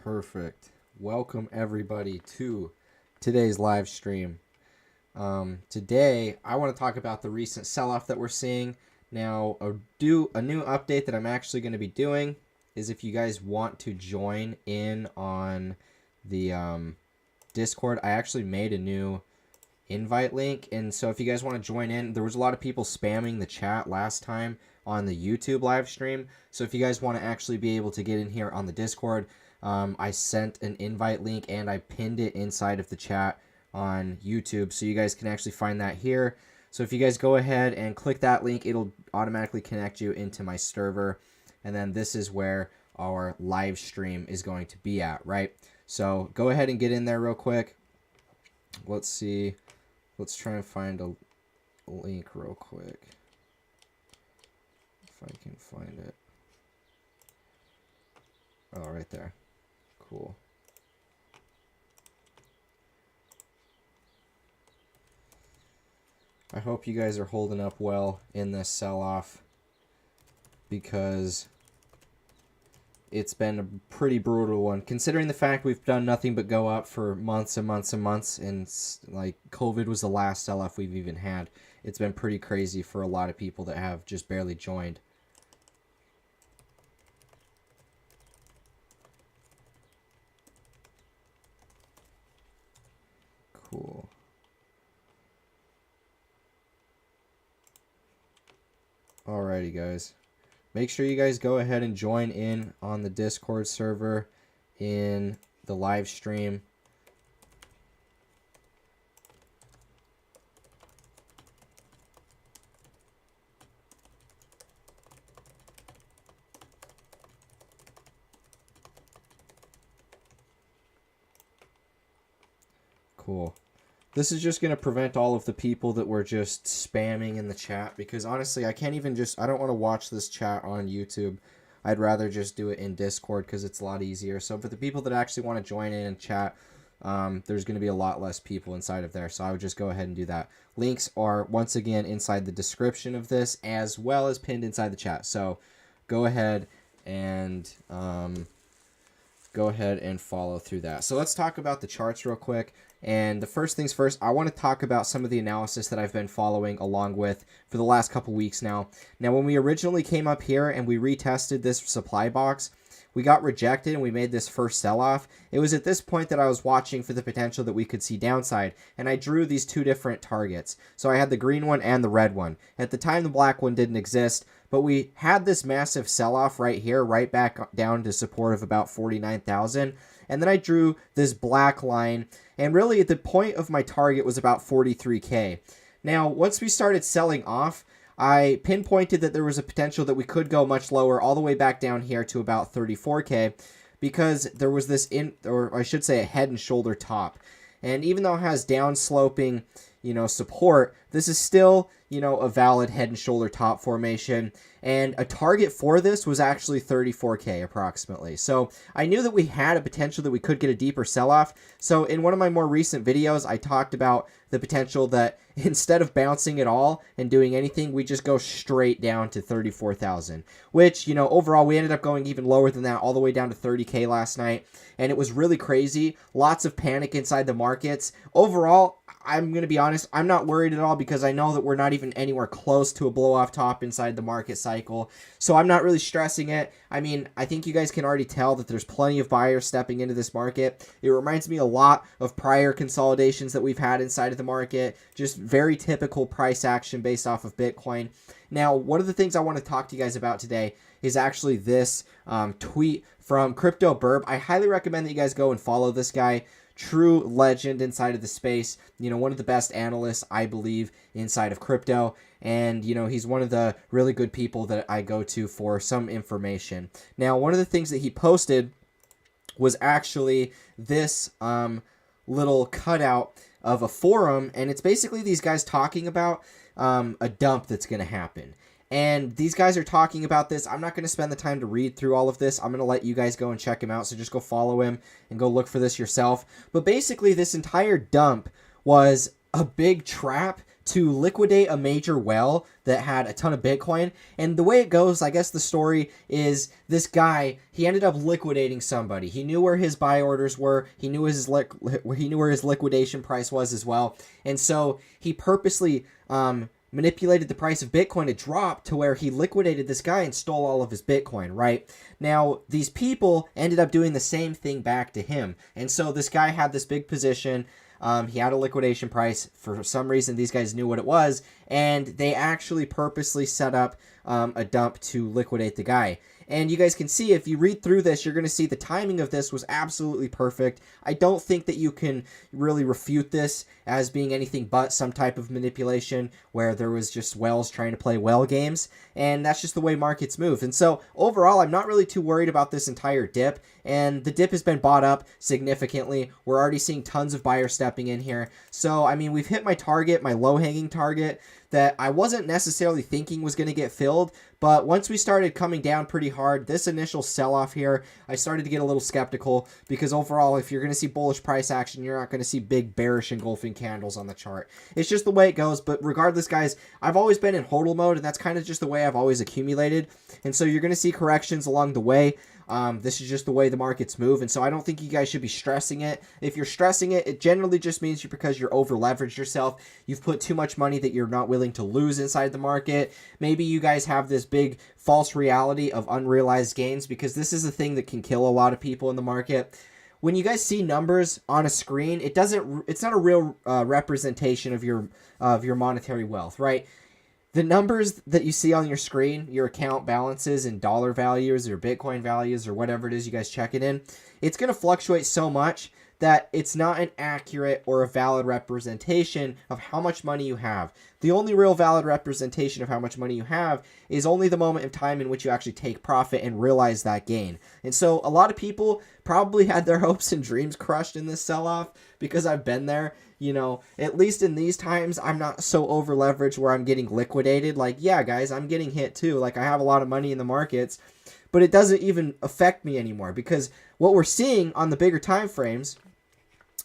Perfect. Welcome everybody to today's live stream. Today I want to talk about the recent sell-off that we're seeing. Now, a new update that I'm actually going to be doing is if you guys want to join in on the Discord, I actually made a new invite link, and so if you guys want to join in, there was a lot of people spamming the chat last time on the YouTube live stream. So if you guys want to actually be able to get in here on the Discord, I sent an invite link and I pinned it inside of the chat on YouTube, so you guys can actually find that here. So if you guys go ahead and click that link, it'll automatically connect you into my server, and then this is where our live stream is going to be at, right? So go ahead and get in there real quick. Let's see. Let's try and find a link real quick. If I can find it. Oh, right there. Cool. I hope you guys are holding up well in this sell-off, because it's been a pretty brutal one, considering the fact we've done nothing but go up for months and months and months, and like COVID was the last sell-off we've even had. It's been pretty crazy for a lot of people that have just barely joined. Cool. Alrighty, guys. Make sure you guys go ahead and join in on the Discord server in the live stream. Cool. This is just going to prevent all of the people that were just spamming in the chat, because honestly, I don't want to watch this chat on YouTube. I'd rather just do it in Discord because it's a lot easier. So for the people that actually want to join in and chat, there's going to be a lot less people inside of there. So I would just go ahead and do that. Links are, once again, inside the description of this, as well as pinned inside the chat. So go ahead and follow through that. So let's talk about the charts real quick. And the first things first, I want to talk about some of the analysis that I've been following along with for the last couple weeks now. Now, when we originally came up here and we retested this supply box, we got rejected and we made this first sell-off. It was at this point that I was watching for the potential that we could see downside, and I drew these two different targets. So I had the green one and the red one. At the time, the black one didn't exist, but we had this massive sell-off right here, right back down to support of about 49,000. And then I drew this black line, and really at the point of my target was about 43K. Now, once we started selling off, I pinpointed that there was a potential that we could go much lower, all the way back down here to about 34K, because there was this a head and shoulder top. And even though it has downsloping, support, this is still, a valid head and shoulder top formation. And a target for this was actually 34K approximately. So I knew that we had a potential that we could get a deeper sell-off. So in one of my more recent videos, I talked about the potential that instead of bouncing at all and doing anything, we just go straight down to 34,000, which, overall we ended up going even lower than that, all the way down to 30K last night. And it was really crazy. Lots of panic inside the markets. Overall, I'm going to be honest, I'm not worried at all, because I know that we're not even anywhere close to a blow-off top inside the market cycle. So I'm not really stressing it. I mean, I think you guys can already tell that there's plenty of buyers stepping into this market. It reminds me a lot of prior consolidations that we've had inside of the market. Just very typical price action based off of Bitcoin. Now, one of the things I want to talk to you guys about today is actually this tweet from Crypto Burb. I highly recommend that you guys go and follow this guy. True legend inside of the space, one of the best analysts, I believe, inside of crypto. And, he's one of the really good people that I go to for some information. Now, one of the things that he posted was actually this little cutout of a forum. And it's basically these guys talking about a dump that's going to happen. And these guys are talking about this. I'm not going to spend the time to read through all of this. I'm going to let you guys go and check him out. So just go follow him and go look for this yourself. But basically, this entire dump was a big trap to liquidate a major whale that had a ton of Bitcoin. And the way it goes, I guess the story is this guy, he ended up liquidating somebody. He knew where his buy orders were. He knew where his liquidation price was as well. And so he purposely manipulated the price of Bitcoin to drop to where he liquidated this guy and stole all of his Bitcoin, right? Now, these people ended up doing the same thing back to him. And so this guy had this big position. He had a liquidation price. For some reason, these guys knew what it was, and they actually purposely set up a dump to liquidate the guy. And you guys can see, if you read through this, you're going to see the timing of this was absolutely perfect. I don't think that you can really refute this as being anything but some type of manipulation where there was just whales trying to play whale games. And that's just the way markets move. And so overall, I'm not really too worried about this entire dip. And the dip has been bought up significantly. We're already seeing tons of buyers stepping in here. So, I mean, we've hit my target, my low-hanging target, that I wasn't necessarily thinking was going to get filled. But once we started coming down pretty hard, this initial sell-off here, I started to get a little skeptical, because overall, if you're going to see bullish price action, you're not going to see big bearish engulfing candles on the chart. It's just the way it goes. But regardless, guys, I've always been in hodl mode, and that's kind of just the way I've always accumulated. And so you're going to see corrections along the way. This is just the way the markets move, and so I don't think you guys should be stressing it. If you're stressing it, it generally just means because you're over-leveraged yourself. You've put too much money that you're not willing to lose inside the market. Maybe you guys have this big false reality of unrealized gains, because this is a thing that can kill a lot of people in the market. When you guys see numbers on a screen, it's not a real representation of your monetary wealth, right? The numbers that you see on your screen, your account balances and dollar values or Bitcoin values or whatever it is you guys check it in, it's going to fluctuate so much that it's not an accurate or a valid representation of how much money you have. The only real valid representation of how much money you have is only the moment in time in which you actually take profit and realize that gain. And so a lot of people probably had their hopes and dreams crushed in this sell-off, because I've been there. You know, at least in these times, I'm not so over leveraged where I'm getting liquidated. Like, yeah, guys, I'm getting hit too. Like, I have a lot of money in the markets, but it doesn't even affect me anymore, because what we're seeing on the bigger time frames,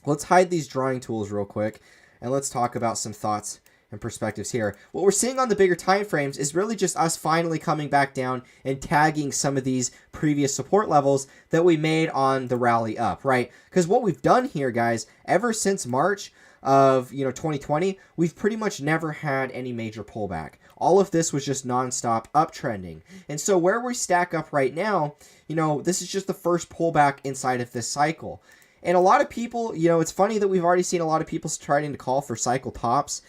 let's hide these drawing tools real quick, and let's talk about some thoughts and perspectives here. What we're seeing on the bigger time frames is really just us finally coming back down and tagging some of these previous support levels that we made on the rally up, right? Because what we've done here, guys, ever since March of 2020, we've pretty much never had any major pullback. All of this was just nonstop uptrending. And so where we stack up right now, this is just the first pullback inside of this cycle. And a lot of people, it's funny that we've already seen a lot of people trying to call for cycle tops.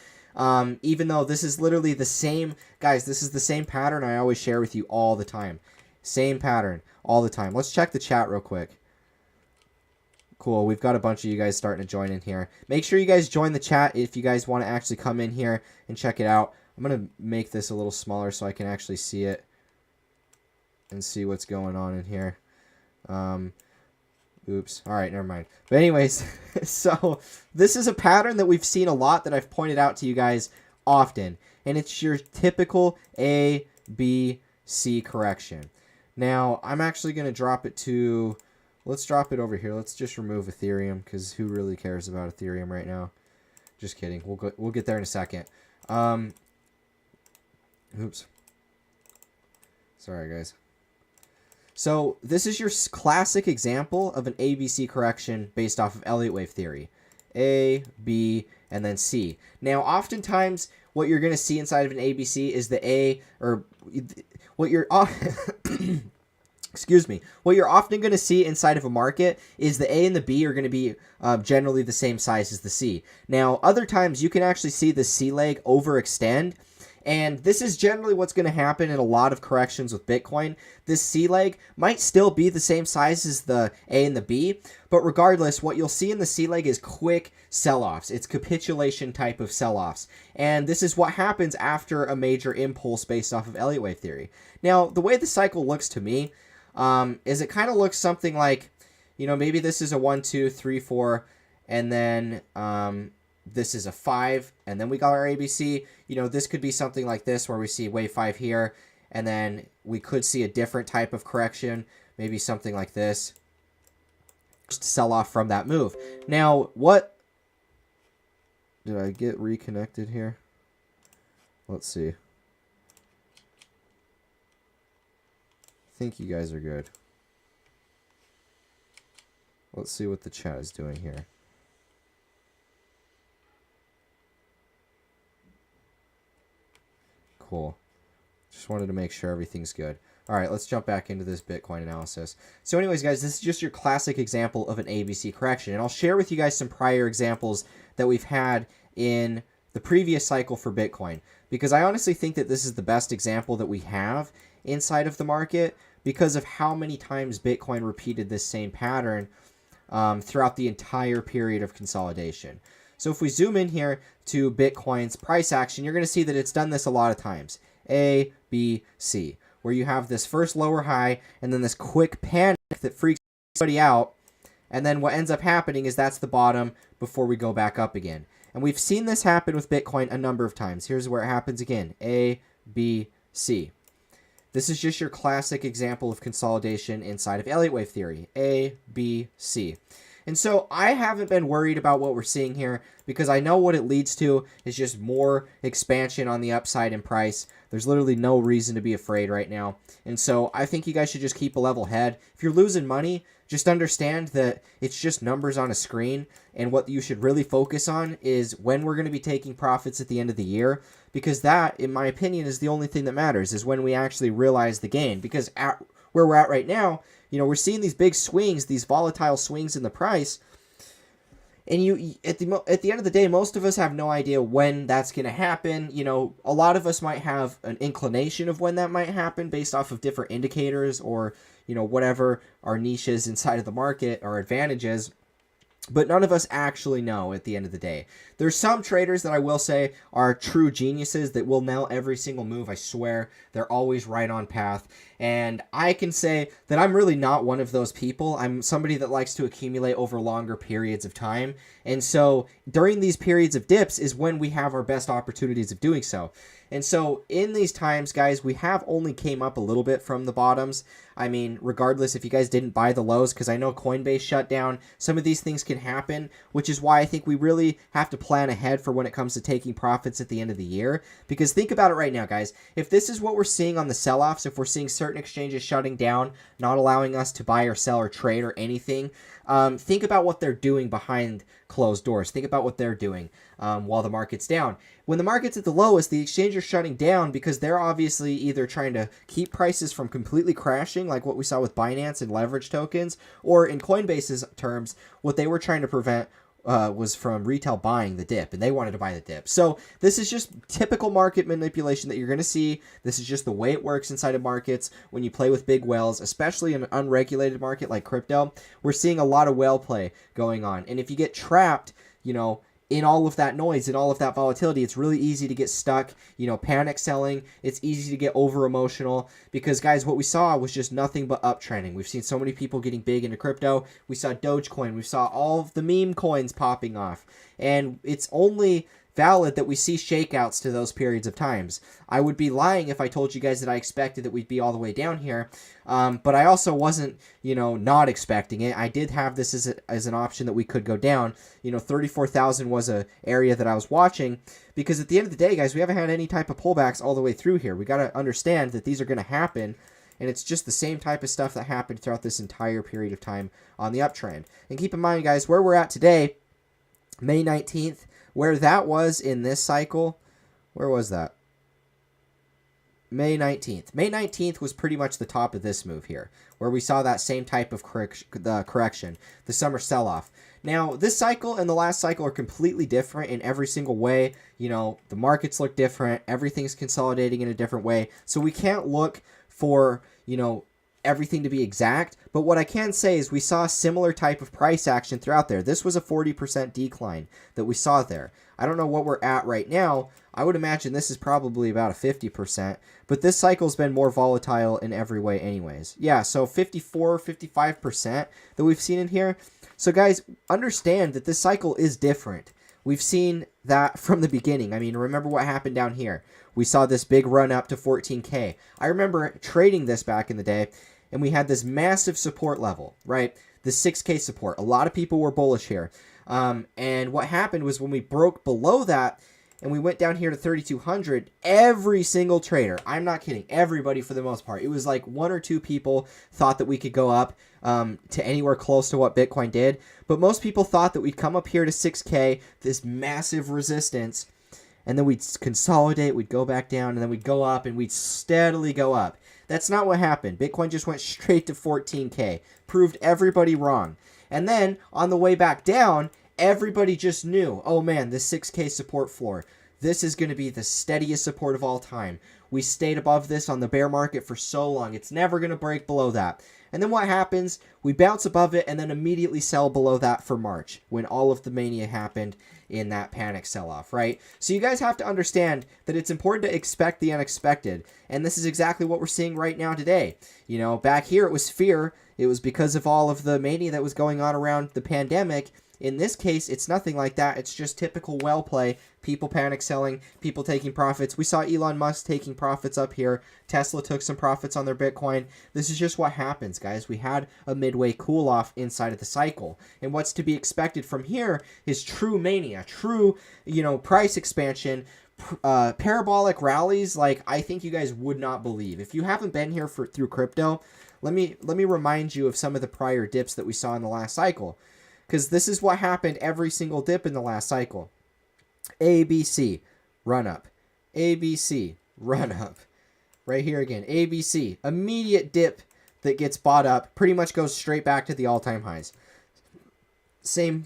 Even though this is literally the same, guys, this is the same pattern I always share with you all the time. Same pattern all the time. Let's check the chat real quick. Cool, we've got a bunch of you guys starting to join in here. Make sure you guys join the chat if you guys want to actually come in here and check it out. I'm going to make this a little smaller so I can actually see it and see what's going on in here. Oops. All right, never mind. But anyways, so this is a pattern that we've seen a lot that I've pointed out to you guys often. And it's your typical A, B, C correction. Now, I'm actually going to drop it to... Let's drop it over here. Let's just remove Ethereum, because who really cares about Ethereum right now? Just kidding. We'll get there in a second. Oops. Sorry, guys. So this is your classic example of an ABC correction based off of Elliott wave theory. A, B, and then C. Now, oftentimes, what you're going to see inside of an ABC is the A, or what you're... Excuse me. What you're often going to see inside of a market is the A and the B are going to be generally the same size as the C. Now, other times you can actually see the C leg overextend, and this is generally what's going to happen in a lot of corrections with Bitcoin. This C leg might still be the same size as the A and the B, but regardless, what you'll see in the C leg is quick sell-offs. It's capitulation type of sell-offs, and this is what happens after a major impulse based off of Elliott wave theory. Now, the way the cycle looks to me is it kind of looks something like, maybe this is a 1, 2, 3, 4, and then this is a 5, and then we got our ABC. This could be something like this, where we see wave 5 here, and then we could see a different type of correction, maybe something like this. Just sell off from that move. Now, what... Did I get reconnected here? Let's see. I think you guys are good. Let's see what the chat is doing here. Cool. Just wanted to make sure everything's good. All right, let's jump back into this Bitcoin analysis. So anyways, guys, this is just your classic example of an ABC correction. And I'll share with you guys some prior examples that we've had in the previous cycle for Bitcoin, because I honestly think that this is the best example that we have inside of the market because of how many times Bitcoin repeated this same pattern throughout the entire period of consolidation. So if we zoom in here to Bitcoin's price action, you're going to see that it's done this a lot of times. A, B, C, where you have this first lower high and then this quick panic that freaks everybody out. And then what ends up happening is that's the bottom before we go back up again. And we've seen this happen with Bitcoin a number of times. Here's where it happens again. A, B, C. This is just your classic example of consolidation inside of Elliott wave theory. A, B, C. And so I haven't been worried about what we're seeing here because I know what it leads to is just more expansion on the upside in price. There's literally no reason to be afraid right now. And so I think you guys should just keep a level head. If you're losing money, just understand that it's just numbers on a screen. And what you should really focus on is when we're going to be taking profits at the end of the year. Because that, in my opinion, is the only thing that matters, is when we actually realize the gain. Because at where we're at right now, you know, we're seeing these big swings, these volatile swings in the price. And you at the end of the day, most of us have no idea when that's going to happen. You know, a lot of us might have an inclination of when that might happen based off of different indicators or, you know, whatever our niches inside of the market, our advantages. But none of us actually know at the end of the day. There's some traders that I will say are true geniuses that will nail every single move. I swear they're always right on path. And I can say that I'm really not one of those people. I'm somebody that likes to accumulate over longer periods of time. And so during these periods of dips is when we have our best opportunities of doing so. And so in these times, guys, we have only came up a little bit from the bottoms. I mean, regardless if you guys didn't buy the lows, because I know Coinbase shut down, some of these things can happen, which is why I think we really have to plan ahead for when it comes to taking profits at the end of the year. Because think about it right now, guys. If this is what we're seeing on the sell-offs, if we're seeing certain exchanges shutting down, not allowing us to buy or sell or trade or anything, think about what they're doing behind closed doors. Think about what they're doing while the market's down. When the market's at the lowest, the exchanges are shutting down because they're obviously either trying to keep prices from completely crashing, like what we saw with Binance and leverage tokens, or in Coinbase's terms, what they were trying to prevent was from retail buying the dip, and they wanted to buy the dip. So this is just typical market manipulation that you're going to see. This is just the way it works inside of markets when you play with big whales, especially in an unregulated market like crypto. We're seeing a lot of whale play going on, and if you get trapped, you know, in all of that noise and all of that volatility, it's really easy to get stuck, you know, panic selling. It's easy to get over emotional because, guys, what we saw was just nothing but uptrending. We've seen so many people getting big into crypto. We saw Dogecoin. We saw all of the meme coins popping off. And it's only valid that we see shakeouts to those periods of times. I would be lying if I told you guys that I expected that we'd be all the way down here. But I also wasn't, you know, not expecting it. I did have this as an option that we could go down. You know, 34,000 was a area that I was watching because at the end of the day, guys, we haven't had any type of pullbacks all the way through here. We got to understand that these are going to happen. And it's just the same type of stuff that happened throughout this entire period of time on the uptrend. And keep in mind, guys, where we're at today, May 19th, where that was in this cycle, where was that? May 19th. May 19th was pretty much the top of this move here, where we saw that same type of correction, the summer sell-off. Now, this cycle and the last cycle are completely different in every single way. You know, the markets look different. Everything's consolidating in a different way. So we can't look for, you know, everything to be exact, but what I can say is we saw a similar type of price action throughout there. This was a 40% decline that we saw there. I don't know what we're at right now. I would imagine this is probably about a 50%, but this cycle's been more volatile in every way anyways. Yeah, so 54, 55% that we've seen in here. So guys, understand that this cycle is different. We've seen that from the beginning. I mean, remember what happened down here. We saw this big run up to 14K. I remember trading this back in the day, and we had this massive support level, right? The 6K support. A lot of people were bullish here. And what happened was when we broke below that, and we went down here to 3,200, every single trader, I'm not kidding, everybody for the most part, it was like one or two people thought that we could go up to anywhere close to what Bitcoin did. But most people thought that we'd come up here to 6K, this massive resistance, and then we'd consolidate, we'd go back down, and then we'd go up, and we'd steadily go up. That's not what happened. Bitcoin just went straight to 14K, proved everybody wrong. And then on the way back down, everybody just knew, oh man, this 6K support floor, this is going to be the steadiest support of all time. We stayed above this on the bear market for so long. It's never going to break below that. And then what happens? We bounce above it and then immediately sell below that for March when all of the mania happened in that panic sell-off, right? So you guys have to understand that it's important to expect the unexpected. And this is exactly what we're seeing right now today. You know, back here it was fear. It was because of all of the mania that was going on around the pandemic. In this case, it's nothing like that. It's just typical well play. People panic selling, people taking profits. We saw Elon Musk taking profits up here. Tesla took some profits on their Bitcoin. This is just what happens, guys. We had a midway cool off inside of the cycle. And what's to be expected from here is true mania, true, price expansion, parabolic rallies like I think you guys would not believe. If you haven't been here through crypto, let me remind you of some of the prior dips that we saw in the last cycle. Because this is what happened every single dip in the last cycle. ABC, run up. ABC, run up. Right here again, ABC, immediate dip that gets bought up, pretty much goes straight back to the all-time highs. Same,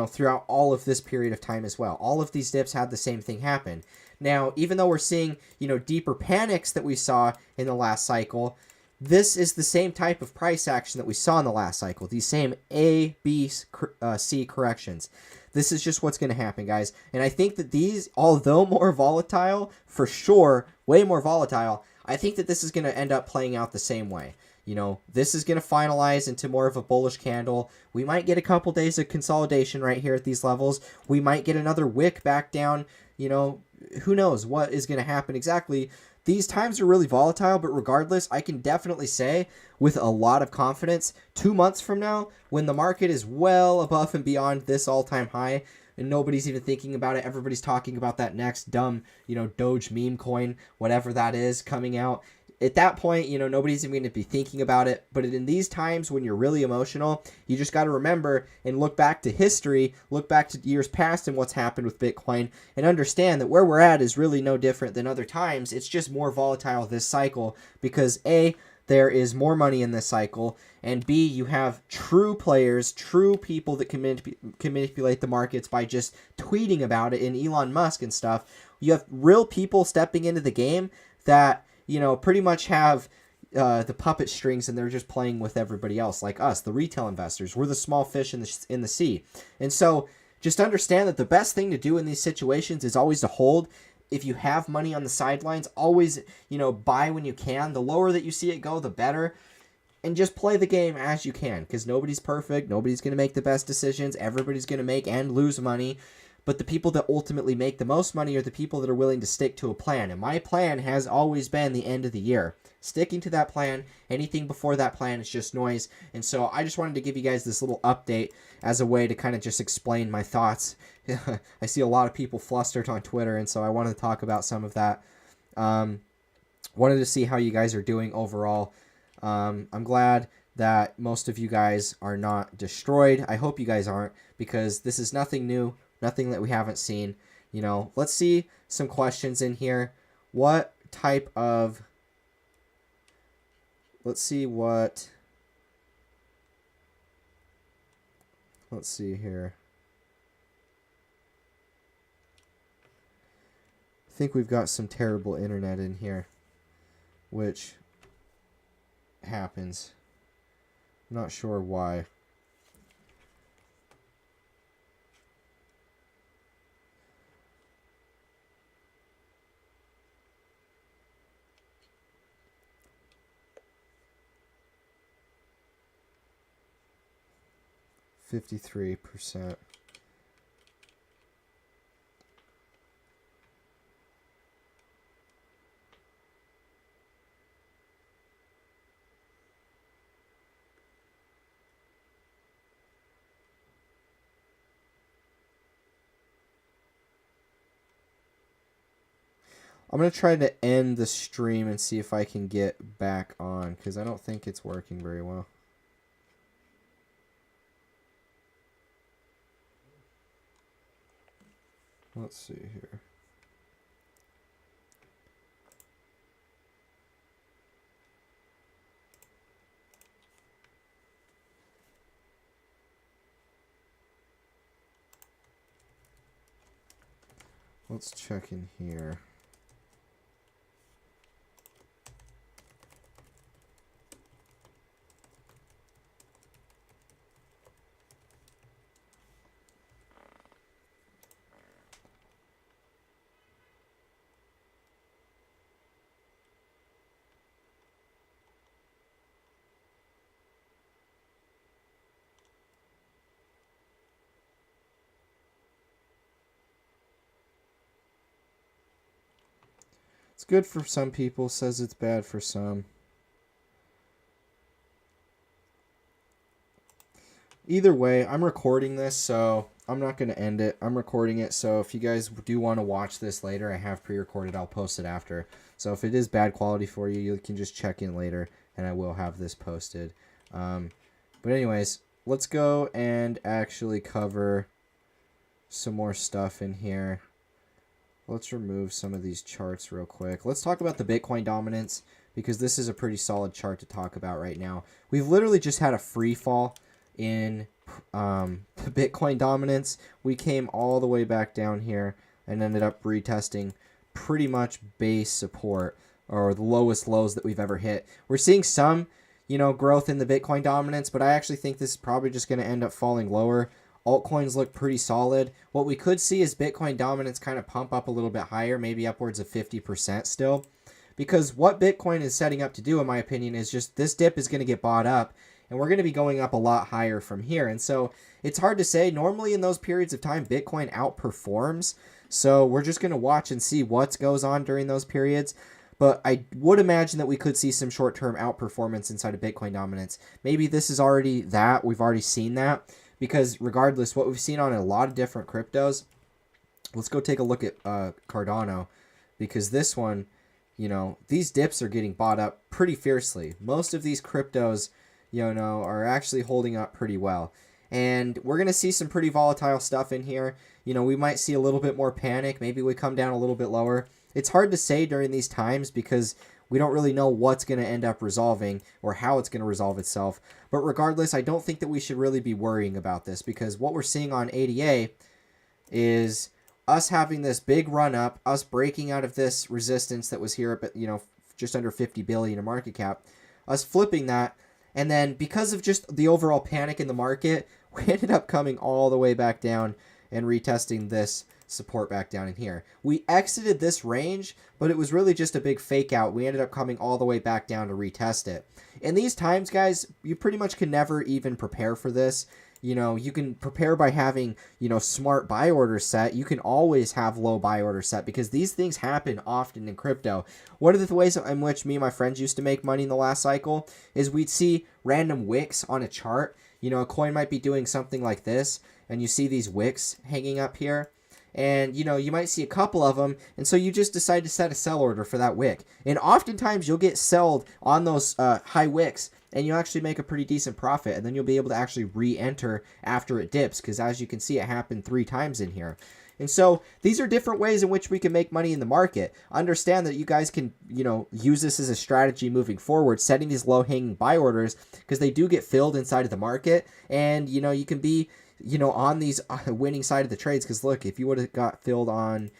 throughout all of this period of time as well. All of these dips had the same thing happen. Now, even though we're seeing, deeper panics that we saw in the last cycle, this is the same type of price action that we saw in the last cycle. These same A, B, C corrections. This is just what's going to happen, guys. And I think that these, although more volatile, for sure, way more volatile, I think that this is going to end up playing out the same way. This is going to finalize into more of a bullish candle. We might get a couple days of consolidation right here at these levels. We might get another wick back down. Who knows what is going to happen exactly. These times are really volatile, but regardless, I can definitely say with a lot of confidence, 2 months from now, when the market is well above and beyond this all-time high, and nobody's even thinking about it, everybody's talking about that next dumb, Doge meme coin, whatever that is, coming out. At that point, nobody's even going to be thinking about it. But in these times when you're really emotional, you just got to remember and look back to history, look back to years past and what's happened with Bitcoin, and understand that where we're at is really no different than other times. It's just more volatile this cycle because A, there is more money in this cycle, and B, you have true players, true people that can manipulate the markets by just tweeting about it in Elon Musk and stuff. You have real people stepping into the game that pretty much have the puppet strings and they're just playing with everybody else like us, the retail investors. We're the small fish in the sea. And so just understand that the best thing to do in these situations is always to hold. If you have money on the sidelines, always, buy when you can. The lower that you see it go, the better. And just play the game as you can because nobody's perfect. Nobody's going to make the best decisions. Everybody's going to make and lose money. But the people that ultimately make the most money are the people that are willing to stick to a plan. And my plan has always been the end of the year. Sticking to that plan, anything before that plan is just noise. And so I just wanted to give you guys this little update as a way to kind of just explain my thoughts. I see a lot of people flustered on Twitter, and so I wanted to talk about some of that. Wanted to see how you guys are doing overall. I'm glad that most of you guys are not destroyed. I hope you guys aren't, because this is nothing new. Nothing that we haven't seen. Let's see some questions in here. What type of... Let's see here. I think we've got some terrible internet in here, which happens. I'm not sure why. %. I'm going to try to end the stream and see if I can get back on, because I don't think it's working very well. Let's see here. Let's check in here. It's good for some people, says it's bad for some. Either way, I'm recording this, so I'm not going to end it. I'm recording it, so if you guys do want to watch this later, I have pre-recorded. I'll post it after. So if it is bad quality for you, you can just check in later, and I will have this posted. But anyways, let's go and actually cover some more stuff in here. Let's remove some of these charts real quick. Let's talk about the Bitcoin dominance, because this is a pretty solid chart to talk about right now. We've literally just had a free fall in the Bitcoin dominance. We came all the way back down here and ended up retesting pretty much base support, or the lowest lows that we've ever hit. We're seeing some, growth in the Bitcoin dominance, but I actually think this is probably just going to end up falling lower. Altcoins look pretty solid. What we could see is Bitcoin dominance kind of pump up a little bit higher, maybe upwards of 50% still. Because what Bitcoin is setting up to do, in my opinion, is just this dip is going to get bought up, and we're going to be going up a lot higher from here. And so it's hard to say. Normally in those periods of time, Bitcoin outperforms. So we're just going to watch and see what goes on during those periods. But I would imagine that we could see some short-term outperformance inside of Bitcoin dominance. Maybe this is already that. We've already seen that. Because regardless, what we've seen on a lot of different cryptos, let's go take a look at Cardano, because this one, these dips are getting bought up pretty fiercely. Most of these cryptos, are actually holding up pretty well. And we're going to see some pretty volatile stuff in here. We might see a little bit more panic. Maybe we come down a little bit lower. It's hard to say during these times because we don't really know what's going to end up resolving or how it's going to resolve itself. But regardless, I don't think that we should really be worrying about this, because what we're seeing on ADA is us having this big run up, us breaking out of this resistance that was here at, just under 50 billion in market cap, us flipping that. And then because of just the overall panic in the market, we ended up coming all the way back down and retesting this support back down in here. We exited this range, but it was really just a big fake out. We ended up coming all the way back down to retest it. In these times, guys, you pretty much can never even prepare for this. You can prepare by having, smart buy orders set. You can always have low buy orders set, because these things happen often in crypto. One of the ways in which me and my friends used to make money in the last cycle is we'd see random wicks on a chart. A coin might be doing something like this, and you see these wicks hanging up here. And, you might see a couple of them, and so you just decide to set a sell order for that wick. And oftentimes you'll get sold on those high wicks, and you'll actually make a pretty decent profit, and then you'll be able to actually re-enter after it dips, because as you can see, it happened 3 times in here. And so these are different ways in which we can make money in the market. Understand that you guys can, use this as a strategy moving forward, setting these low-hanging buy orders, because they do get filled inside of the market, and, you can be on these winning side of the trades. Because look, if you would have got filled on,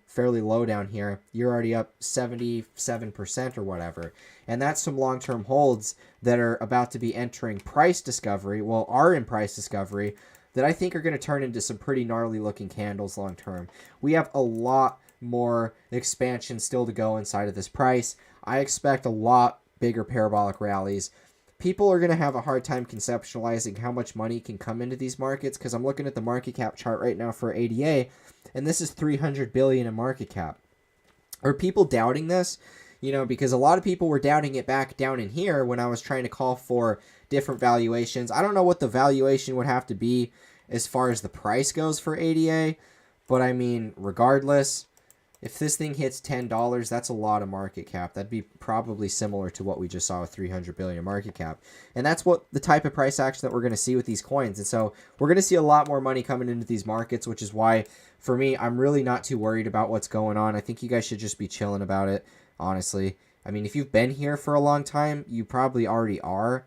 fairly low down here, you're already up 77% or whatever. And that's some long-term holds that are about to be entering price discovery, are in price discovery, that I think are going to turn into some pretty gnarly looking candles long-term. We have a lot more expansion still to go inside of this price. I expect a lot bigger parabolic rallies. People are going to have a hard time conceptualizing how much money can come into these markets, because I'm looking at the market cap chart right now for ADA, and this is 300 billion in market cap. Are people doubting this? Because a lot of people were doubting it back down in here when I was trying to call for different valuations. I don't know what the valuation would have to be as far as the price goes for ADA, but I mean, regardless, If this thing hits $10, that's a lot of market cap. That'd be probably similar to what we just saw with 300 billion market cap. And that's what the type of price action that we're going to see with these coins. And so we're going to see a lot more money coming into these markets, which is why, for me, I'm really not too worried about what's going on. I think you guys should just be chilling about it, honestly. I mean, if you've been here for a long time, you probably already are.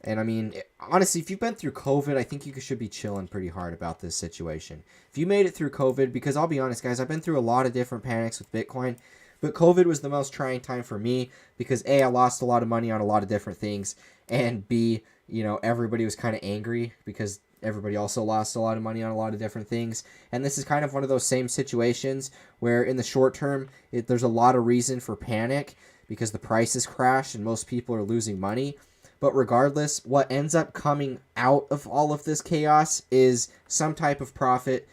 And I mean, honestly, if you've been through COVID, I think you should be chilling pretty hard about this situation. If you made it through COVID, because I'll be honest, guys, I've been through a lot of different panics with Bitcoin, but COVID was the most trying time for me because A, I lost a lot of money on a lot of different things, and B, you know, everybody was kind of angry because everybody also lost a lot of money on a lot of different things. And this is kind of one of those same situations where in the short term, there's a lot of reason for panic because the prices crashed and most people are losing money. But regardless, what ends up coming out of all of this chaos is some type of profit.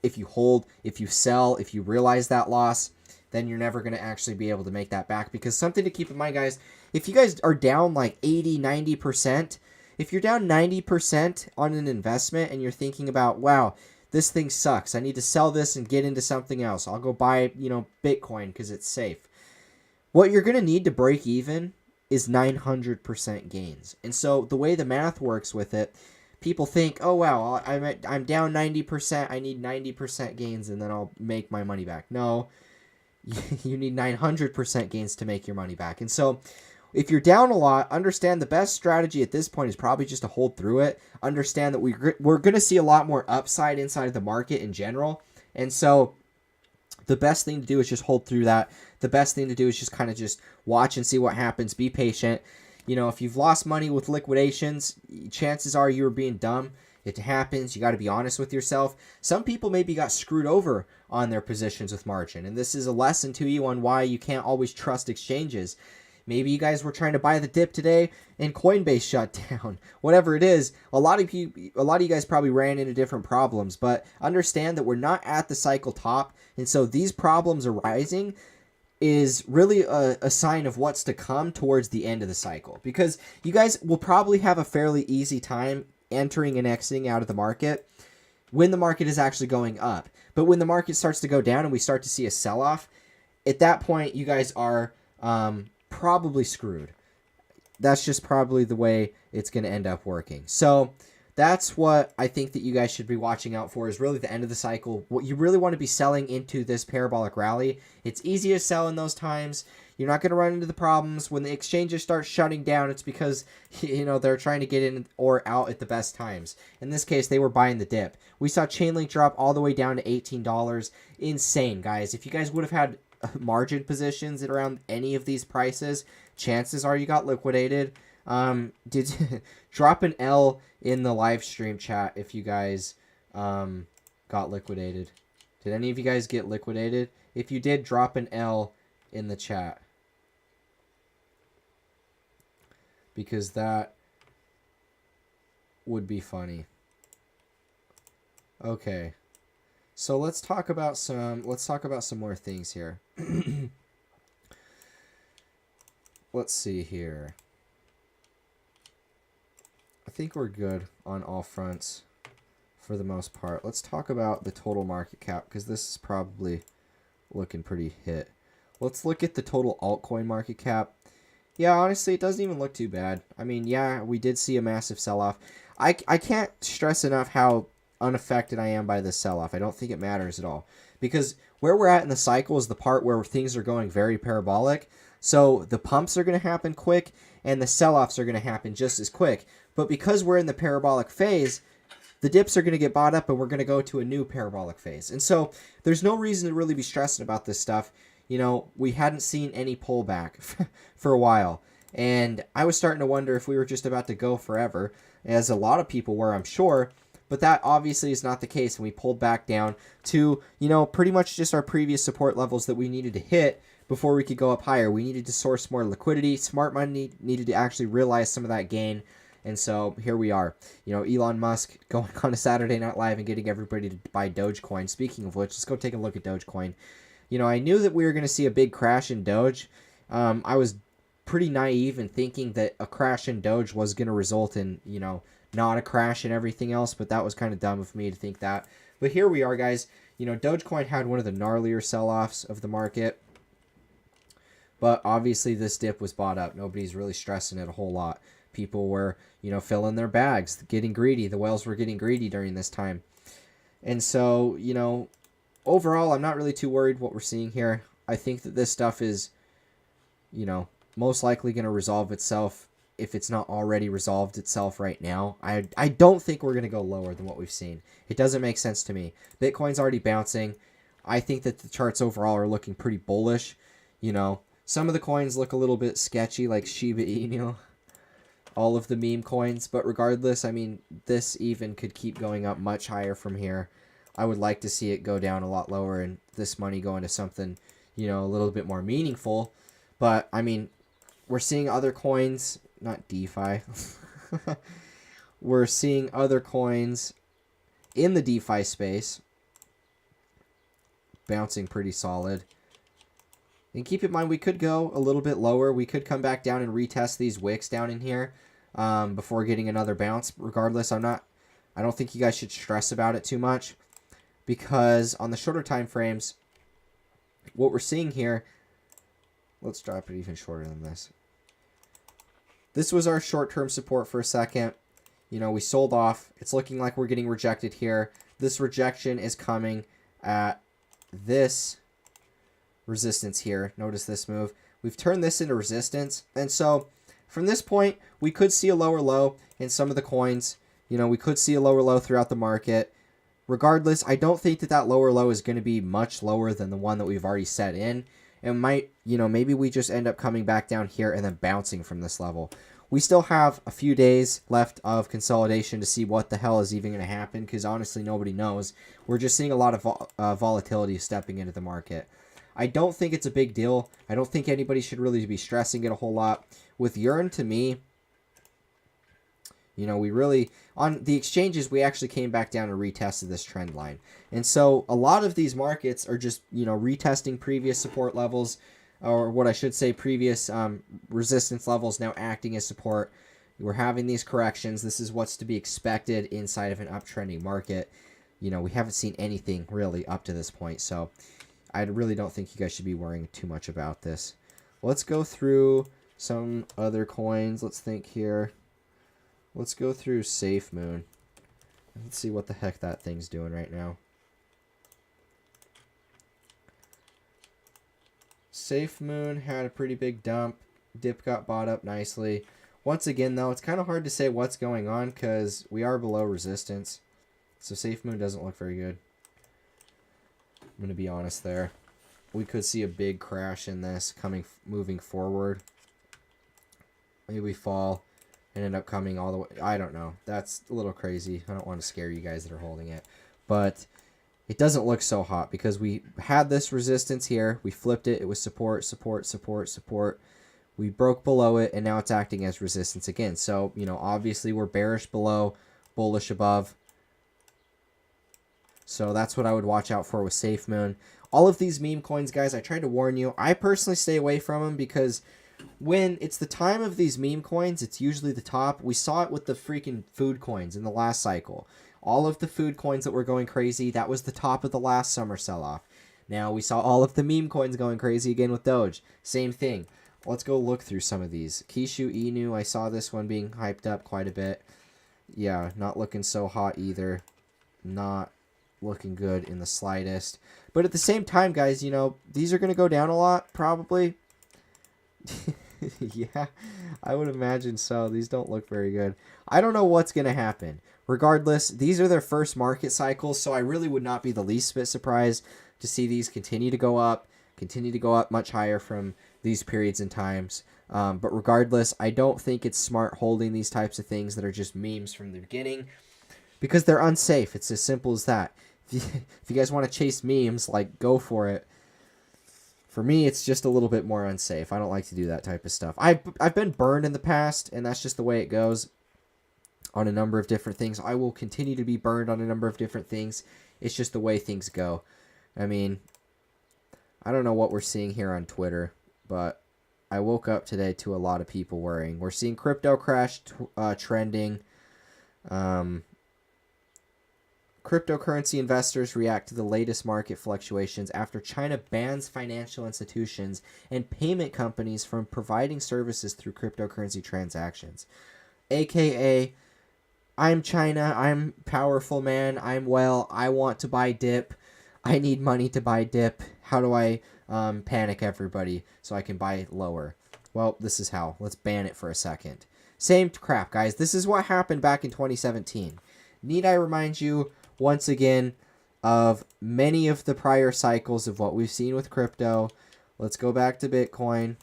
If you hold, if you sell, if you realize that loss, then you're never going to actually be able to make that back. Because something to keep in mind, guys, if you guys are down like 80, 90%, if you're down 90% on an investment and you're thinking about, wow, this thing sucks, I need to sell this and get into something else. I'll go buy, you know, Bitcoin because it's safe. What you're going to need to break even is 900% gains. And so the way the math works with it, people think, oh, wow, I'm down 90%. I need 90% gains and then I'll make my money back. No, you need 900% gains to make your money back. And so if you're down a lot, understand the best strategy at this point is probably just to hold through it. Understand that we're going to see a lot more upside inside of the market in general. And so the best thing to do is just hold through that. The best thing to do is just kind of just watch and see what happens. Be patient. You know, if you've lost money with liquidations, chances are you were being dumb. It happens. You got to be honest with yourself. Some people maybe got screwed over on their positions with margin. And this is a lesson to you on why you can't always trust exchanges. Maybe you guys were trying to buy the dip today and Coinbase shut down. Whatever it is, a lot of you guys probably ran into different problems. But understand that we're not at the cycle top. And so these problems arising is really a sign of what's to come towards the end of the cycle. Because you guys will probably have a fairly easy time entering and exiting out of the market when the market is actually going up. But when the market starts to go down and we start to see a sell-off, at that point you guys are probably screwed. That's just probably the way it's going to end up working. So that's what I think that you guys should be watching out for, is really the end of the cycle. What you really want to be selling into this parabolic rally. It's easy to sell in those times. You're not going to run into the problems when the exchanges start shutting down. It's because, you know, they're trying to get in or out at the best times. In this case, they were buying the dip. We saw Chainlink drop all the way down to $18. Insane, guys. If you guys would have had margin positions at around any of these prices, chances are you got liquidated. Did drop an L in the live stream chat if you guys got liquidated? Did any of you guys get liquidated? If you did, drop an L in the chat, because that would be funny. Okay, so let's talk about some more things here. Let's see here. I think we're good on all fronts for the most part. Let's talk about the total market cap, because this is probably looking pretty hit. Let's look at the total altcoin market cap. Yeah, honestly, it doesn't even look too bad. I mean, yeah, we did see a massive sell-off. I can't stress enough how unaffected I am by this sell-off. I don't think it matters at all. Because where we're at in the cycle is the part where things are going very parabolic. So the pumps are going to happen quick, and the sell-offs are going to happen just as quick. But because we're in the parabolic phase, the dips are going to get bought up, and we're going to go to a new parabolic phase. And so there's no reason to really be stressing about this stuff. You know, we hadn't seen any pullback for a while. And I was starting to wonder if we were just about to go forever, as a lot of people were, I'm sure. But that obviously is not the case. And we pulled back down to, you know, pretty much just our previous support levels that we needed to hit before we could go up higher. We needed to source more liquidity. Smart money needed to actually realize some of that gain. And so here we are. You know, Elon Musk going on a Saturday Night Live and getting everybody to buy Dogecoin. Speaking of which, let's go take a look at Dogecoin. You know, I knew that we were going to see a big crash in Doge. I was pretty naive in thinking that a crash in Doge was going to result in, you know, not a crash and everything else. But that was kind of dumb of me to think that. But here we are, guys. You know, Dogecoin had one of the gnarlier sell-offs of the market. But obviously this dip was bought up. Nobody's really stressing it a whole lot. People were, you know, filling their bags, getting greedy. The whales were getting greedy during this time. And so, you know, overall, I'm not really too worried what we're seeing here. I think that this stuff is, you know, most likely going to resolve itself if it's not already resolved itself right now. I don't think we're going to go lower than what we've seen. It doesn't make sense to me. Bitcoin's already bouncing. I think that the charts overall are looking pretty bullish. You know, some of the coins look a little bit sketchy, like Shiba Inu, all of the meme coins. But regardless, I mean, this even could keep going up much higher from here. I would like to see it go down a lot lower and this money go into something, you know, a little bit more meaningful. But, I mean, we're seeing other coins, not DeFi. We're seeing other coins in the DeFi space bouncing pretty solid. And keep in mind, we could go a little bit lower. We could come back down and retest these wicks down in here before getting another bounce. Regardless, I don't think you guys should stress about it too much, because on the shorter time frames, what we're seeing here, let's drop it even shorter than this. This was our short-term support for a second. You know, we sold off. It's looking like we're getting rejected here. This rejection is coming at this resistance here. Notice this move. We've turned this into resistance. And so from this point, we could see a lower low in some of the coins. You know, we could see a lower low throughout the market. Regardless, I don't think that that lower low is going to be much lower than the one that we've already set in. It might, you know, maybe we just end up coming back down here and then bouncing from this level. We still have a few days left of consolidation to see what the hell is even going to happen, because honestly, nobody knows. We're just seeing a lot of volatility stepping into the market. I don't think it's a big deal. I don't think anybody should really be stressing it a whole lot. With Yearn, to me, you know, we really, on the exchanges, we actually came back down and retested this trend line. And so a lot of these markets are just, you know, retesting previous support levels, or what I should say, previous resistance levels now acting as support. We're having these corrections. This is what's to be expected inside of an uptrending market. You know, we haven't seen anything really up to this point. So I really don't think you guys should be worrying too much about this. Let's go through some other coins. Let's think here. Let's go through SafeMoon. Let's see what the heck that thing's doing right now. SafeMoon had a pretty big dump. Dip got bought up nicely. Once again, though, it's kind of hard to say what's going on because we are below resistance. So SafeMoon doesn't look very good. I'm going to be honest there. We could see a big crash in this moving forward. Maybe we fall and end up coming all the way. I don't know. That's a little crazy. I don't want to scare you guys that are holding it. But it doesn't look so hot because we had this resistance here. We flipped it. It was support, support, support, support. We broke below it, and now it's acting as resistance again. So, you know, obviously we're bearish below, bullish above. So that's what I would watch out for with SafeMoon. All of these meme coins, guys, I tried to warn you. I personally stay away from them because when it's the time of these meme coins, it's usually the top. We saw it with the freaking food coins in the last cycle. All of the food coins that were going crazy, that was the top of the last summer sell-off. Now we saw all of the meme coins going crazy again with Doge. Same thing. Let's go look through some of these. Kishu Inu, I saw this one being hyped up quite a bit. Yeah, not looking so hot either. Not looking good in the slightest. But at the same time, guys, you know, these are going to go down a lot, probably. Yeah, I would imagine so. These don't look very good. I don't know what's going to happen. Regardless, these are their first market cycles, so I really would not be the least bit surprised to see these continue to go up much higher from these periods and times. But regardless, I don't think it's smart holding these types of things that are just memes from the beginning because they're unsafe. It's as simple as that. If you guys want to chase memes, like, go for it. For me, it's just a little bit more unsafe. I don't like to do that type of stuff. I've been burned in the past, and that's just the way it goes on a number of different things. I will continue to be burned on a number of different things. It's just the way things go. I mean, I don't know what we're seeing here on Twitter, but I woke up today to a lot of people worrying. We're seeing crypto crash trending. cryptocurrency investors react to the latest market fluctuations after China bans financial institutions and payment companies from providing services through cryptocurrency transactions. AKA, I'm China, I'm powerful, man, I'm well, I want to buy dip, I need money to buy dip, how do I panic everybody so I can buy lower? Well, this is how. Let's ban it for a second. Same crap, guys. This is what happened back in 2017. Need I remind you once again of many of the prior cycles of what we've seen with crypto? Let's go back to Bitcoin.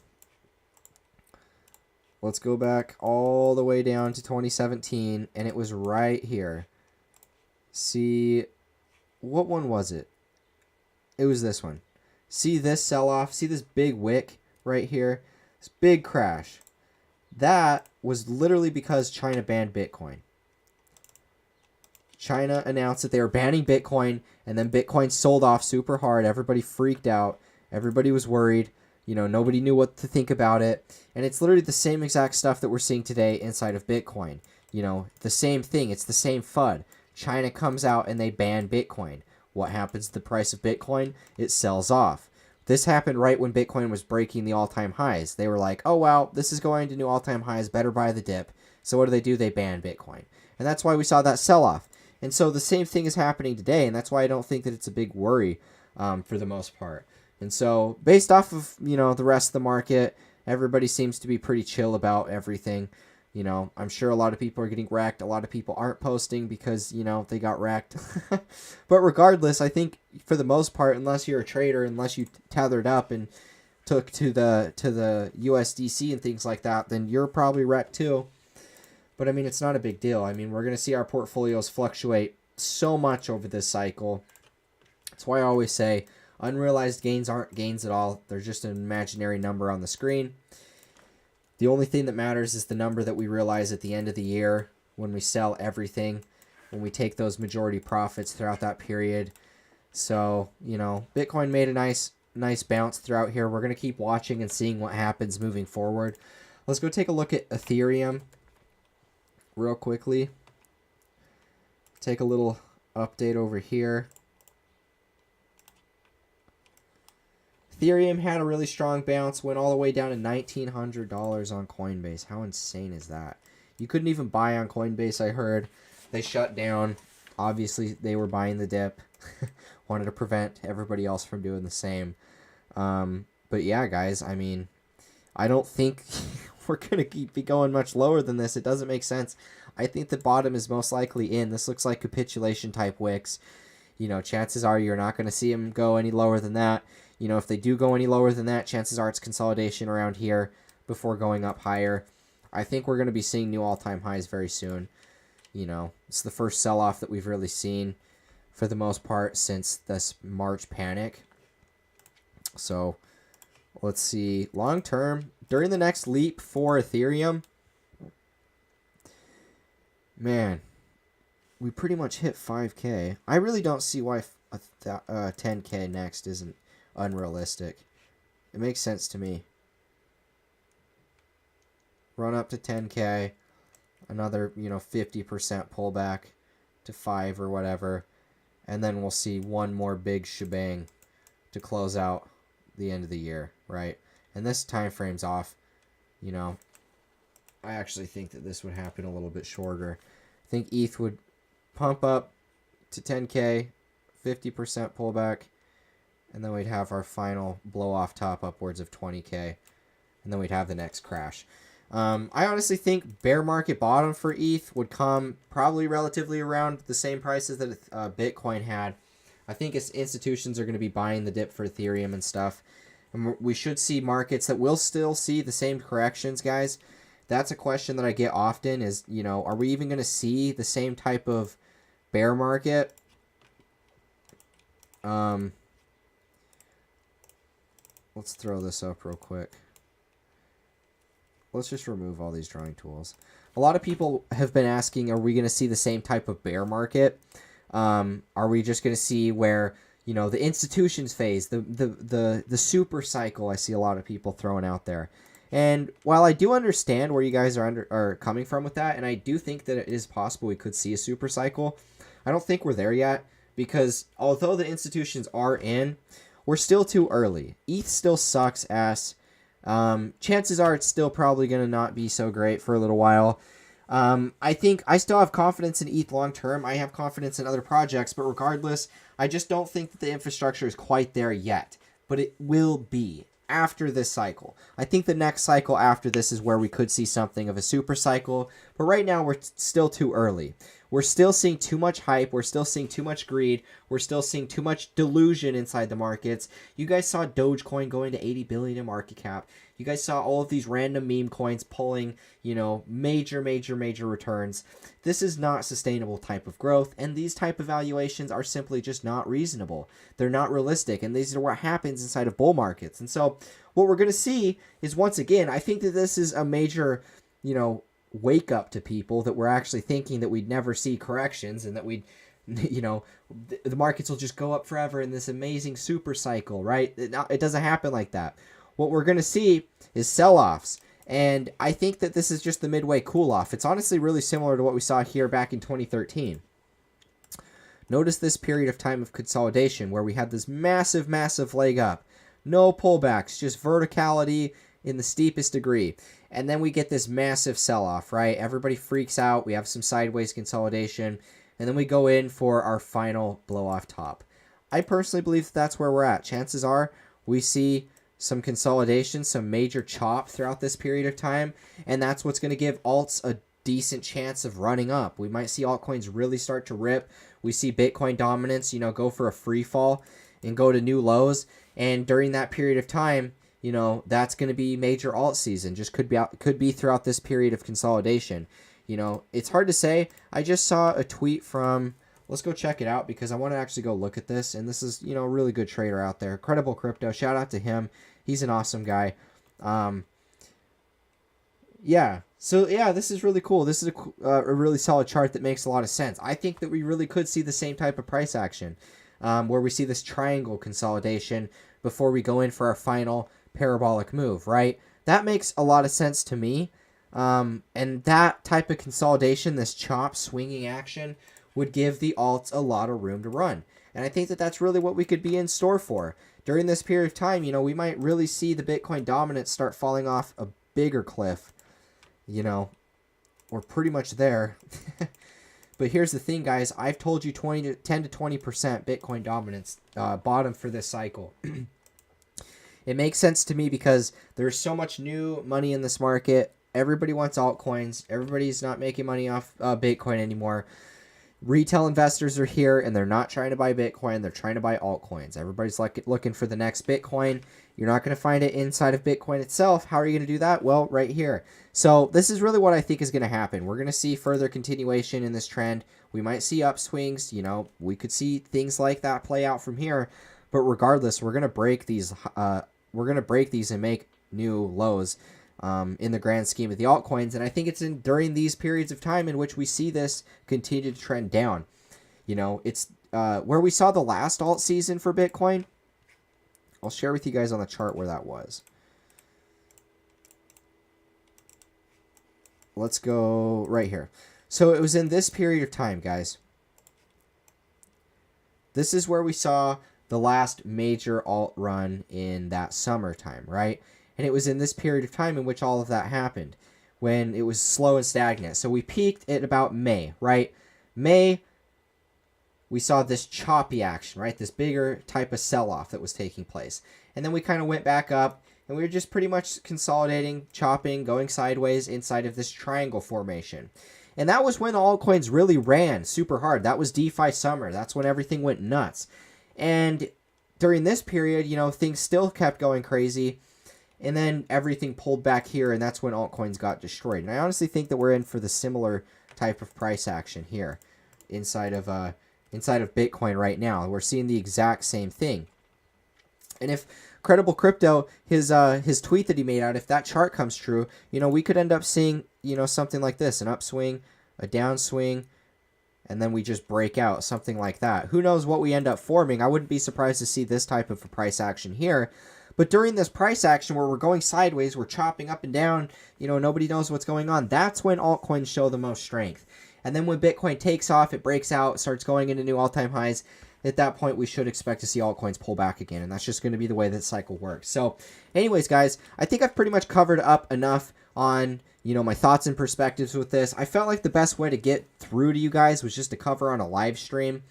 Let's go back all the way down to 2017, and it was right here. See, what one was it? It was this one. See this sell-off? See this big wick right here? This big crash. That was literally because China banned Bitcoin. China announced that they were banning Bitcoin, and then Bitcoin sold off super hard. Everybody freaked out. Everybody was worried. You know, nobody knew what to think about it. And it's literally the same exact stuff that we're seeing today inside of Bitcoin. You know, the same thing. It's the same FUD. China comes out and they ban Bitcoin. What happens to the price of Bitcoin? It sells off. This happened right when Bitcoin was breaking the all-time highs. They were like, oh, wow, this is going to new all-time highs. Better buy the dip. So what do? They ban Bitcoin. And that's why we saw that sell-off. And so the same thing is happening today. And that's why I don't think that it's a big worry for the most part. And so based off of, you know, the rest of the market, everybody seems to be pretty chill about everything. You know, I'm sure a lot of people are getting wrecked. A lot of people aren't posting because, you know, they got wrecked. But regardless, I think for the most part, unless you're a trader, unless you tethered up and took to the USDC and things like that, then you're probably wrecked too. But I mean, it's not a big deal. I mean, we're going to see our portfolios fluctuate so much over this cycle. That's why I always say unrealized gains aren't gains at all. They're just an imaginary number on the screen. The only thing that matters is the number that we realize at the end of the year when we sell everything, when we take those majority profits throughout that period. So, you know, Bitcoin made a nice bounce throughout here. We're going to keep watching and seeing what happens moving forward. Let's go take a look at Ethereum real quickly. Take a little update over here. Ethereum had a really strong bounce, went all the way down to $1,900 on Coinbase. How insane is that? You couldn't even buy on Coinbase, I heard. They shut down. Obviously, they were buying the dip. Wanted to prevent everybody else from doing the same. But yeah, guys, I mean, I don't think we're going to be going much lower than this. It doesn't make sense. I think the bottom is most likely in. This looks like capitulation type wicks. You know, chances are you're not going to see them go any lower than that. You know, if they do go any lower than that, chances are it's consolidation around here before going up higher. I think we're going to be seeing new all-time highs very soon. You know, it's the first sell-off that we've really seen for the most part since this March panic. So, let's see. Long-term, during the next leap for Ethereum, man, we pretty much hit 5K. I really don't see why 10K next isn't unrealistic. It makes sense to me. Run up to 10K, another, you know, 50% pullback to 5 or whatever, and then we'll see one more big shebang to close out the end of the year, right? And this time frame's off. You know, I actually think that this would happen a little bit shorter. I think ETH would pump up to 10K, 50% pullback, and then we'd have our final blow-off top upwards of 20K, and then we'd have the next crash. I honestly think bear market bottom for ETH would come probably relatively around the same prices that Bitcoin had. I think institutions are going to be buying the dip for Ethereum and stuff. And we should see markets that will still see the same corrections, guys. That's a question that I get often is, you know, are we even going to see the same type of bear market? Let's throw this up real quick. Let's just remove all these drawing tools. A lot of people have been asking, are we going to see the same type of bear market? Are we just going to see where, you know, the institutions phase, the super cycle? I see a lot of people throwing out there. And while I do understand where you guys are coming from with that, and I do think that it is possible we could see a super cycle, I don't think we're there yet, because although the institutions are in, we're still too early. ETH still sucks ass. Chances are it's still probably going to not be so great for a little while. I think I still have confidence in ETH long term. I have confidence in other projects, but regardless, I just don't think that the infrastructure is quite there yet. But it will be after this cycle. I think the next cycle after this is where we could see something of a super cycle. But right now, we're still too early. We're still seeing too much hype. We're still seeing too much greed. We're still seeing too much delusion inside the markets. You guys saw Dogecoin going to 80 billion in market cap. You guys saw all of these random meme coins pulling, major returns. This is not sustainable type of growth, and these type of valuations are simply just not reasonable. They're not realistic, and these are what happens inside of bull markets. And so what we're going to see is, once again, I think that this is a major, wake up to people that we're actually thinking that we'd never see corrections and that we'd, the markets will just go up forever in this amazing super cycle, right? It doesn't happen like that. What we're going to see is sell-offs. And I think that this is just the midway cool-off. It's honestly really similar to what we saw here back in 2013. Notice this period of time of consolidation where we had this massive leg up. No pullbacks, just verticality in the steepest degree. And then we get this massive sell-off, right? Everybody freaks out. We have some sideways consolidation. And then we go in for our final blow-off top. I personally believe that that's where we're at. Chances are we see some consolidation, some major chop throughout this period of time, and that's what's going to give alts a decent chance of running up. We might see altcoins really start to rip. We see Bitcoin dominance, go for a free fall and go to new lows, and during that period of time, that's going to be major alt season. Just could be throughout this period of consolidation. It's hard to say. I just saw a tweet from, let's go check it out because I want to actually go look at this. And this is, a really good trader out there. Credible Crypto. Shout out to him. He's an awesome guy. Yeah. So, yeah, this is really cool. This is a really solid chart that makes a lot of sense. I think that we really could see the same type of price action where we see this triangle consolidation before we go in for our final parabolic move, right? That makes a lot of sense to me. And that type of consolidation, this chop swinging action, would give the alts a lot of room to run. And I think that that's really what we could be in store for. During this period of time, we might really see the Bitcoin dominance start falling off a bigger cliff. We're pretty much there. But here's the thing, guys. I've told you 10 to 20% Bitcoin dominance bottom for this cycle. It makes sense to me because there's so much new money in this market. Everybody wants altcoins. Everybody's not making money off Bitcoin anymore. Retail investors are here, and they're not trying to buy Bitcoin. They're trying to buy altcoins. Everybody's looking for the next Bitcoin. You're not going to find it inside of Bitcoin itself. How are you going to do that? Well, right here. So this is really what I think is going to happen. We're going to see further continuation in this trend. We might see upswings. We could see things like that play out from here. But regardless, we're going to break these. We're going to break these and make new lows. In the grand scheme of the altcoins. And I think it's during these periods of time in which we see this continue to trend down. It's where we saw the last alt season for Bitcoin. I'll share with you guys on the chart where that was. Let's go right here. So it was in this period of time, guys. This is where we saw the last major alt run in that summertime, right? And it was in this period of time in which all of that happened, when it was slow and stagnant. So we peaked at about May, right? May, we saw this choppy action, right? This bigger type of sell-off that was taking place. And then we kind of went back up, and we were just pretty much consolidating, chopping, going sideways inside of this triangle formation. And that was when altcoins really ran super hard. That was DeFi summer. That's when everything went nuts. And during this period, things still kept going crazy. And then everything pulled back here, and that's when altcoins got destroyed. And I honestly think that we're in for the similar type of price action here inside of Bitcoin right now. We're seeing the exact same thing. And if Credible Crypto, his tweet that he made out, if that chart comes true, we could end up seeing, something like this, an upswing, a downswing, and then we just break out, something like that. Who knows what we end up forming? I wouldn't be surprised to see this type of a price action here. But during this price action where we're going sideways, we're chopping up and down, nobody knows what's going on. That's when altcoins show the most strength. And then when Bitcoin takes off, it breaks out, starts going into new all-time highs. At that point, we should expect to see altcoins pull back again, and that's just going to be the way that cycle works. So anyways, guys, I think I've pretty much covered up enough on, you know, my thoughts and perspectives with this. I felt like the best way to get through to you guys was just to cover on a live stream.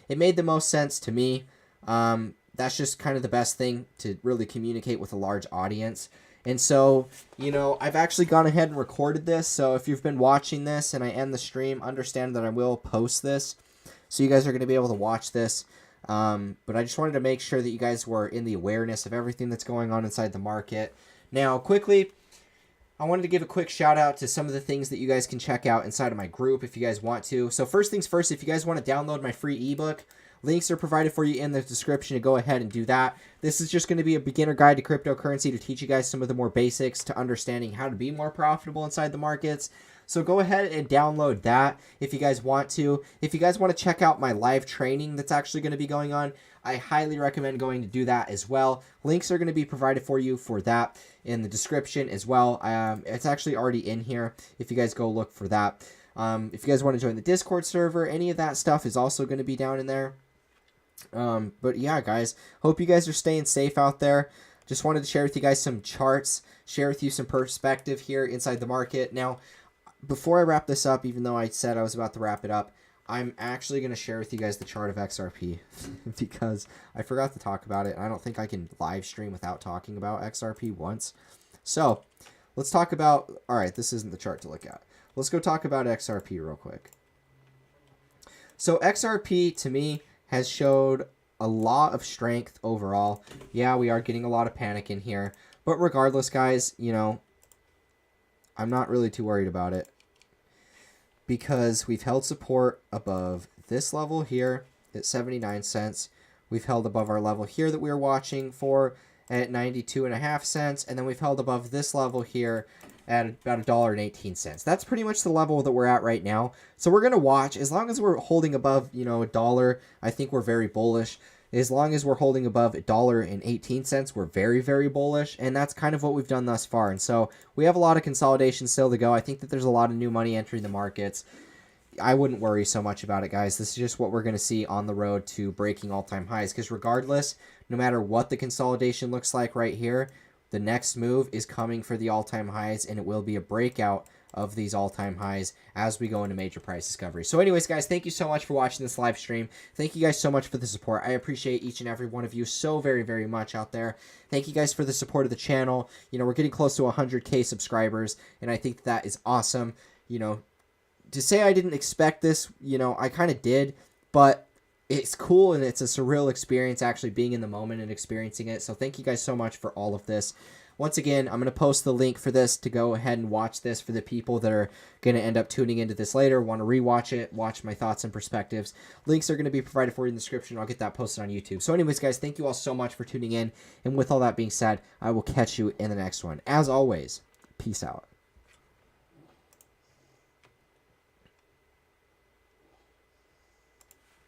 It made the most sense to me. That's just kind of the best thing to really communicate with a large audience. And so, you know, I've actually gone ahead and recorded this. So if you've been watching this and I end the stream, understand that I will post this. So you guys are going to be able to watch this. But I just wanted to make sure that you guys were in the awareness of everything that's going on inside the market. Now, quickly, I wanted to give a quick shout out to some of the things that you guys can check out inside of my group if you guys want to. So first things first, if you guys want to download my free ebook, links are provided for you in the description to go ahead and do that. This is just going to be a beginner guide to cryptocurrency to teach you guys some of the more basics to understanding how to be more profitable inside the markets. So go ahead and download that if you guys want to. If you guys want to check out my live training that's actually going to be going on, I highly recommend going to do that as well. Links are going to be provided for you for that in the description as well. It's actually already in here if you guys go look for that. If you guys want to join the Discord server, any of that stuff is also going to be down in there. But yeah, guys, hope you guys are staying safe out there. Just wanted to share with you guys some charts, share with you some perspective here inside the market. Now, before I wrap this up, even though I said I was about to wrap it up, I'm actually going to share with you guys the chart of XRP because I forgot to talk about it. And I don't think I can live stream without talking about XRP once. So let's talk about, all right, this isn't the chart to look at. Let's go talk about XRP real quick. So XRP to me has showed a lot of strength overall. Yeah, we are getting a lot of panic in here. But regardless, guys, you know, I'm not really too worried about it because we've held support above this level here at 79 cents. We've held above our level here that we were watching for at 92.5 cents. And then we've held above this level here at about $1.18. That's pretty much the level that we're at right now. So we're going to watch. As long as we're holding above, you know, $1, I think we're very bullish. As long as we're holding above $1.18, we're very, very bullish. And that's kind of what we've done thus far. And so we have a lot of consolidation still to go. I think that there's a lot of new money entering the markets. I wouldn't worry so much about it, guys. This is just what we're going to see on the road to breaking all-time highs. Because regardless, no matter what the consolidation looks like right here, the next move is coming for the all-time highs, and it will be a breakout of these all-time highs as we go into major price discovery. So anyways, guys, thank you so much for watching this live stream. Thank you guys so much for the support. I appreciate each and every one of you so very, very much out there. Thank you guys for the support of the channel. You know, we're getting close to 100K subscribers, and I think that is awesome. You know, to say I didn't expect this, you know, I kind of did, but it's cool and it's a surreal experience actually being in the moment and experiencing it. So thank you guys so much for all of this. Once again, I'm going to post the link for this to go ahead and watch this for the people that are going to end up tuning into this later, want to rewatch it, watch my thoughts and perspectives. Links are going to be provided for you in the description. I'll get that posted on YouTube. So anyways, guys, thank you all so much for tuning in. And with all that being said, I will catch you in the next one. As always, peace out.